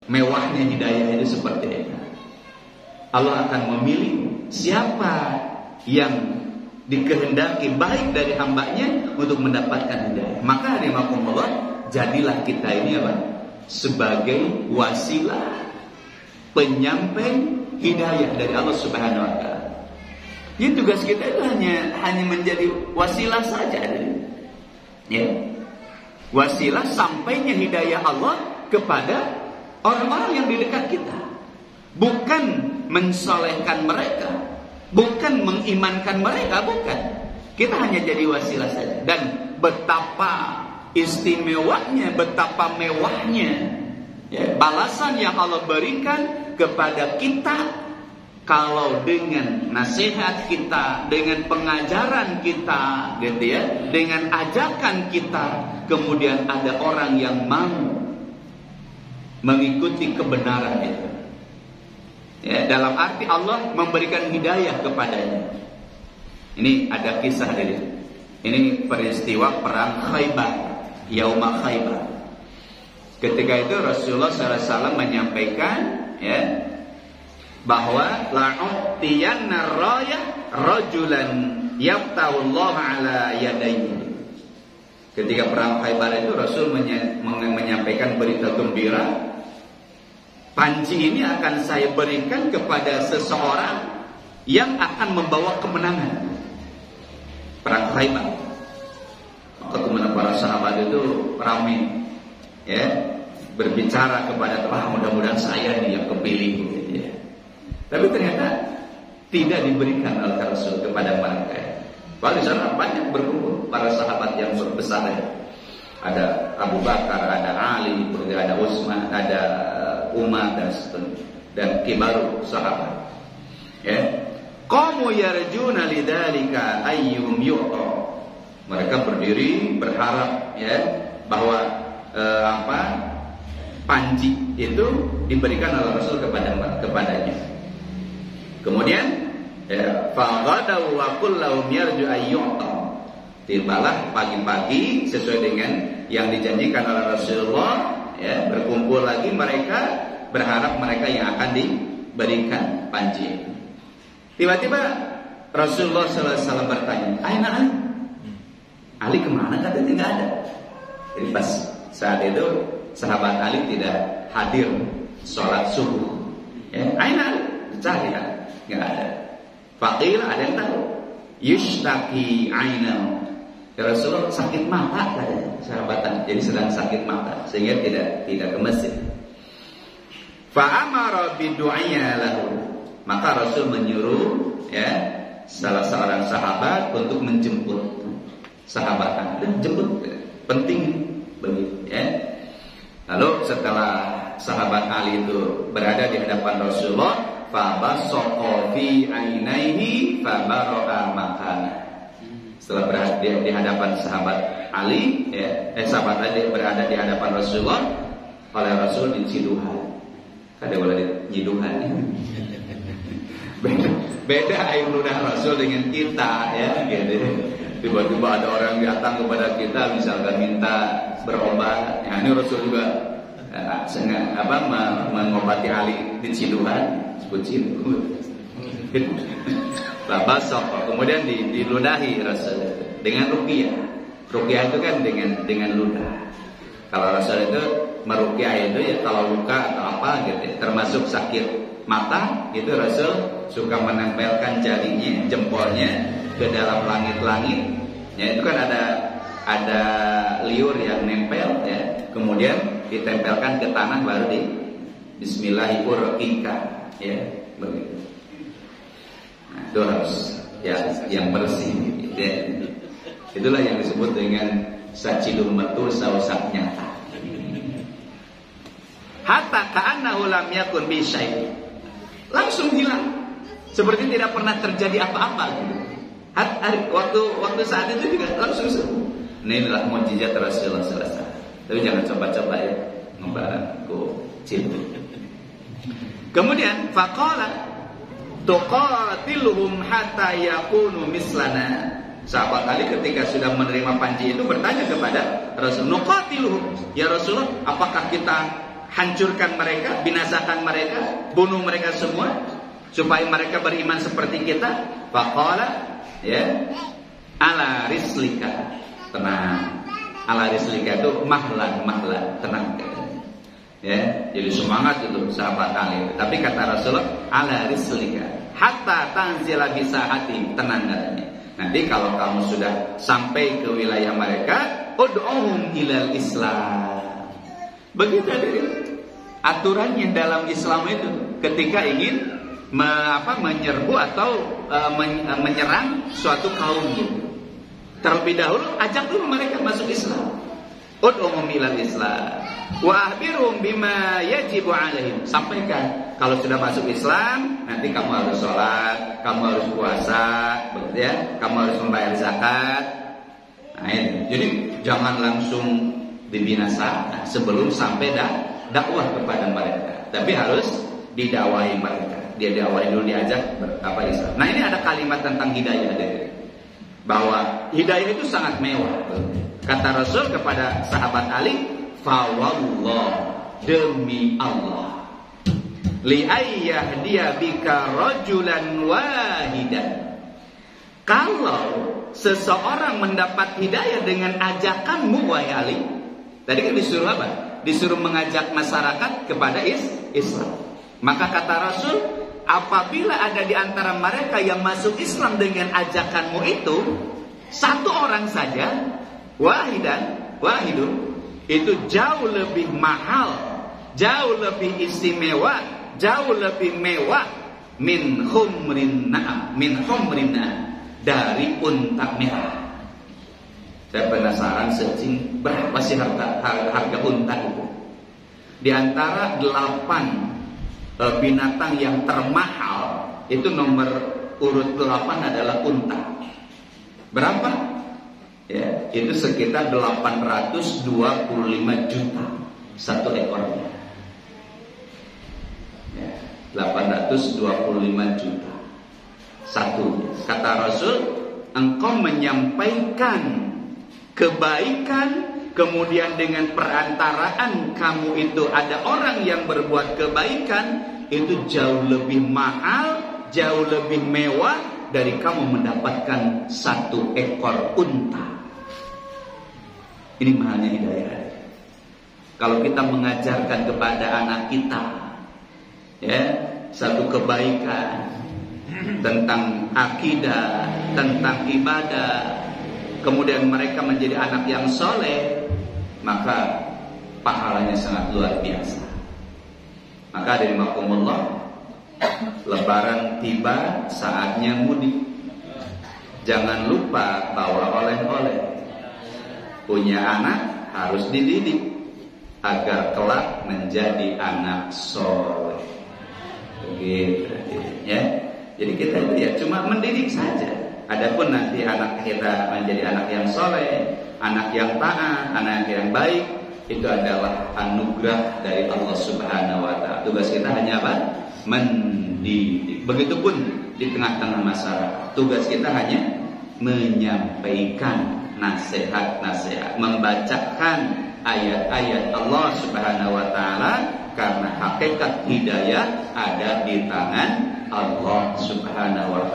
mewahnya hidayah itu seperti itu. Allah akan memilih siapa yang dikehendaki baik dari hambanya untuk mendapatkan hidayah. Maka rahimakumullah, jadilah kita ini apa? Sebagai wasilah penyampai hidayah dari Allah Subhanahu wa taala. Jadi tugas kita itu hanya menjadi wasilah saja. Ya. Wasilah sampainya hidayah Allah kepada orang-orang yang di dekat kita. Bukan mensolehkan mereka, bukan mengimankan mereka, bukan. Kita hanya jadi wasilah saja. Dan betapa istimewanya, betapa mewahnya ya, balasan yang Allah berikan kepada kita kalau dengan nasihat kita, dengan pengajaran kita, gitu ya, dengan ajakan kita, kemudian ada orang yang mau mengikuti kebenaran itu. Ya, dalam arti Allah memberikan hidayah kepadanya. Ini ada kisah dari ini peristiwa perang Khaybar, Yauma Khaybar. Ketika itu Rasulullah SAW menyampaikan, ya, bahwa la'utiyanna rayah rajulan yaftahullah ala yadayhi. Ketika perang Khaybar itu Rasul menyampaikan berita gembira, panji ini akan saya berikan kepada seseorang yang akan membawa kemenangan. Perang Khaybar. Maka kemudian para sahabat itu ramai, ya, berbicara kepada Tuhan, mudah-mudahan saya nih yang kepilih, gitu ya. Tapi ternyata tidak diberikan oleh Rasul kepada mereka. Padahal di sana banyak berkumpul para sahabat yang besar. Ada Abu Bakar, ada Ali, ada Utsman, ada Umar dan kibaru sahabat. Ya. Qamu yarjuna lidzalika ayyum yu'ta. Mereka berdiri berharap, ya, bahwa panji itu diberikan oleh Rasul kepadanya. Kemudian ya, faghadaw wa kullu yarju ayyu'ta. Tibalah pagi-pagi sesuai dengan yang dijanjikan oleh Rasulullah, ya, berkumpul lagi mereka berharap mereka yang akan diberikan panji. Tiba-tiba Rasulullah SAW bertanya, "Aina Ali? Ali kemana?" Katanya tidak ada. Jadi pas saat itu sahabat Ali tidak hadir sholat subuh. Ya, "Aina Ali?" Dicari kan, nggak ada. Faqil, ada yang tahu, yushtaki ainahu. Ya Rasulullah sakit mata katanya, sahabatan. Jadi sedang sakit mata sehingga tidak ke masjid. Fa amara bidu'aya lahu. Maka Rasul menyuruh, ya, salah seorang sahabat untuk menjemput sahabat. Dan jemput penting begitu, ya. Lalu setelah sahabat Ali itu berada di hadapan Rasulullah, fa basaqo fi ainaihi fa bara'a makana. Setelah berada di hadapan sahabat Ali, ya, sahabat Ali berada di hadapan Rasulullah, oleh Rasul diciduhan. Kada boleh nyiduhan. Beda air ludah Rasul dengan kita, ya, gitu. Tiba-tiba ada orang datang kepada kita, misalkan minta berobat, ya, ini Rasul juga mengobati Ali diciduhan, sebut cidu. Babasok, kemudian diludahi Rasul dengan ruqyah. Ruqyah itu kan dengan ludah. Kalau Rasul itu meruqyah itu ya kalau luka atau apa gitu, termasuk sakit mata, itu Rasul suka menempelkan jarinya, jempolnya ke dalam langit-langit. Ya, itu kan ada liur yang nempel, ya. Kemudian ditempelkan ke tanah baru di Bismillahirrahmanirrahim, ya, begitu. Nah, itu harus ya yang bersih, gitu ya. Itulah yang disebut dengan sacidul metu sausak nyata. Hatta ka'annahu lam yakun bi syai'. Langsung hilang. Seperti tidak pernah terjadi apa-apa gitu. Waktu saat itu juga langsung sembuh. Inilah mukjizat Rasulullah SAW. Tapi jangan coba-coba ya ngebarangku cinta. Kemudian faqala tuqatiluhum hatta yakunu mislana. Sahabat Ali ketika sudah menerima panji itu bertanya kepada Rasul, nuqatiluhum, ya Rasulullah, apakah kita hancurkan mereka, binasakan mereka, bunuh mereka semua supaya mereka beriman seperti kita. Faqala, ya, ala rislika, tenang. Ala rislika itu mahlan, tenang. Ya, jadi semangat itu sahabat Ali. Tapi kata Rasulullah, ala rislika, hatta tanzila bisahati, tenang katanya. Nanti kalau kamu sudah sampai ke wilayah mereka, ud'uhum ilal Islam. Begitu aturannya dalam Islam itu. Ketika ingin menyerbu atau menyerang suatu kaum gitu, terlebih dahulu ajak dulu mereka masuk Islam. Ud'uhum ilal Islam wa akhbiruhum bima yajibu alaihim. Sampaikan kalau sudah masuk Islam, nanti kamu harus sholat, kamu harus puasa, begitu ya, kamu harus membayar zakat. Nah, ini. Jadi jangan langsung dibinasakan sebelum sampai dakwah kepada mereka, tapi harus didakwahi mereka. Dia dakwahi dulu, diajak Islam. Nah, ini ada kalimat tentang hidayah dari bahwa hidayah itu sangat mewah. Kata Rasul kepada sahabat Ali, fawallah, demi Allah, li ayyahdiyah bika rajulan wahidan. Kalau seseorang mendapat hidayah dengan ajakanmu, wahai Ali, tadi kan disuruh apa? Disuruh mengajak masyarakat kepada Islam. Maka kata Rasul, apabila ada di antara mereka yang masuk Islam dengan ajakanmu itu, satu orang saja, wahidun, itu jauh lebih mahal, jauh lebih istimewa, jauh lebih mewah min humrin na'am, dari unta merah. Saya penasaran searching berapa sih harga unta itu. Di antara 8 binatang yang termahal, itu nomor urut 8 adalah unta. Berapa? Ya, itu sekitar 825 juta satu ekornya. Ya, 825 juta satu. Kata Rasul, engkau menyampaikan kebaikan, kemudian dengan perantaraan kamu itu ada orang yang berbuat kebaikan, itu jauh lebih mahal, jauh lebih mewah dari kamu mendapatkan 1 ekor unta. Ini mahalnya hidayah. Kalau kita mengajarkan kepada anak kita, ya, satu kebaikan tentang akidah, tentang ibadah, kemudian mereka menjadi anak yang soleh, maka pahalanya sangat luar biasa. Maka dari makumullah, Lebaran tiba, saatnya mudik. Jangan lupa bawa oleh-oleh. Punya anak harus dididik agar kelak menjadi anak soleh. Begitu ya. Jadi kita itu ya cuma mendidik saja. Adapun nanti anak kita menjadi anak yang soleh, anak yang taat, anak yang baik, itu adalah anugerah dari Allah Subhanahu wa Ta'ala. Tugas kita hanya apa? Mendidik. Begitupun di tengah-tengah masyarakat, tugas kita hanya menyampaikan nasihat-nasihat, membacakan ayat-ayat Allah Subhanahu wa Ta'ala, karena hakikat hidayah ada di tangan Allah Subhanahu wa Ta'ala.